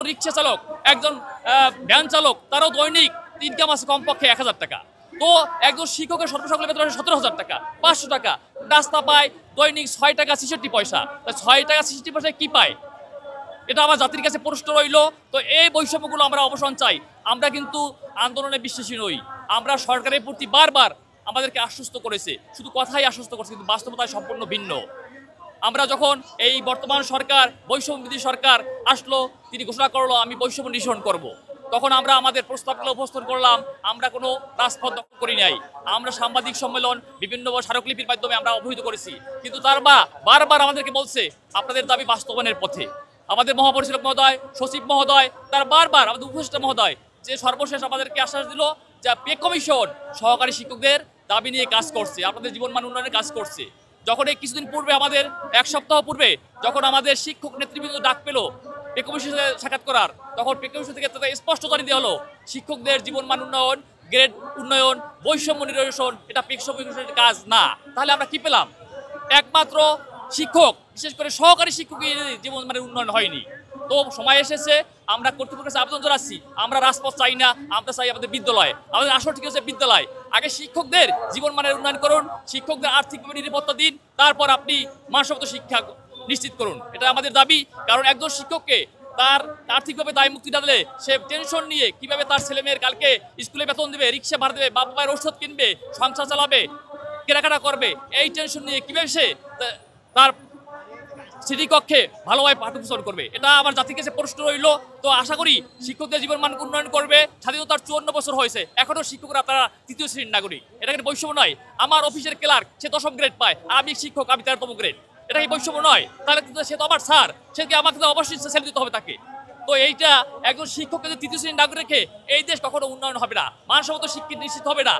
রিক্সা চালক, একজন ভ্যান চালক, তারও দৈনিক ইনকাম আছে কমপক্ষে ১,০০০ টাকা। তো একজন শিক্ষকের সর্বসকলের বেতন ১৭,০০০ টাকা, ৫০০ টাকা। নাস্তা পায় দৈনিক ৬ টাকা ৬৬ পয়সা। ৬ টাকা ৬৬ পয়সায় কি পায়? এটা আমার জাতির কাছে প্রশ্ন রইল। তো এই বৈষম্যগুলো আমরা অবসান চাই। আমরা কিন্তু আন্দোলনে বিশ্বাসী নই। আমরা সরকারের প্রতি বারবার আমাদেরকে আশ্বস্ত করেছে, শুধু কথাই আশ্বস্ত করছে, কিন্তু বাস্তবতায় সম্পূর্ণ ভিন্ন। আমরা যখন এই বর্তমান সরকার বৈষম্যবিধি সরকার আসলো, তিনি ঘোষণা করলো আমি বৈষম্য নিরসন করব। তখন আমরা আমাদের প্রস্তাবগুলো উপস্থাপন করলাম। আমরা কোনো রাজপথ দখল করি নাই। আমরা সাংবাদিক সম্মেলন বিভিন্ন স্মারকলিপির মাধ্যমে আমরা অবহিত করেছি। কিন্তু তার বারবার আমাদেরকে বলছে আপনাদের দাবি বাস্তবায়নের পথে। আমাদের মহাপরিচালক মহোদয়, সচিব মহোদয়, তার বারবার আমাদের উপদেষ্টা মহোদয় যে সর্বশেষ আমাদেরকে আশ্বাস দিল যে পে কমিশন সহকারী শিক্ষকদের দাবি নিয়ে কাজ করছে, আপনাদের জীবনমান উন্নয়নের কাজ করছে। যখন এই কিছুদিন পূর্বে আমাদের ১ সপ্তাহ পূর্বে যখন আমাদের শিক্ষক নেতৃবৃন্দ ডাক পেল পে কমিশনের সাথে সাক্ষাৎ করার, তখন পে কমিশন থেকে তাদের স্পষ্ট জানিয়ে দেওয়া হলো শিক্ষকদের জীবনমান উন্নয়ন, গ্রেড উন্নয়ন, বৈষম্য নিরসন এটা পে কমিশনের কাজ না। তাহলে আমরা কি পেলাম? একমাত্র শিক্ষক, বিশেষ করে সহকারী শিক্ষকের জীবনমানের উন্নয়ন হয়নি। তো সময় এসেছে আমরা কর্তৃপক্ষের কাছে আবেদন জানাচ্ছি, আমরা রাজপথ চাই না, আমরা চাই আমাদের বিদ্যালয়। আমাদের আসল ঠিক হচ্ছে বিদ্যালয়। আগে শিক্ষকদের জীবনমানের উন্নয়ন করুন, শিক্ষকদের আর্থিকভাবে নিরাপত্তা দিন, তারপর আপনি মানসম্মত শিক্ষা নিশ্চিত করুন। এটা আমাদের দাবি। কারণ একজন শিক্ষককে তার আর্থিকভাবে দায় মুক্তি না দিলে সে টেনশন নিয়ে কিভাবে তার ছেলেমেয়ের কালকে স্কুলে বেতন দেবে, রিক্সা ভাড়া দেবে, বাবা মায়ের ওষুধ কিনবে, সংসার চালাবে, কেনাকাটা করবে, এই টেনশন নিয়ে কিভাবে সে তার শ্রেণীকক্ষে ভালোভাবে পাঠ্যপুস্তক করবে, এটা আমার জাতির কাছে প্রশ্ন রইল। তো আশা করি শিক্ষকদের জীবনমান উন্নয়ন করবে। স্বাধীনতার ৫৪ বছর হয়েছে, এখনো শিক্ষকরা তারা ৩য় শ্রেণীর নাগরিক। এটা কিন্তু বৈষম্য নয়। আমার অফিসের ক্লার্ক সে ১০ম গ্রেড পায়, আমি শিক্ষক আমি ১৩তম গ্রেড। এটা কি বৈষম্য নয়? তাহলে সে তো আমার স্যার, সে কি আমাকে তো অবশ্যই স্যালারি দিতে হবে তাকে। তো এইটা একজন শিক্ষককে যদি ৩য় শ্রেণীর নাগরিক রেখে এই দেশ কখনো উন্নয়ন হবে না, মানসম্মত শিক্ষা নিশ্চিত হবে না।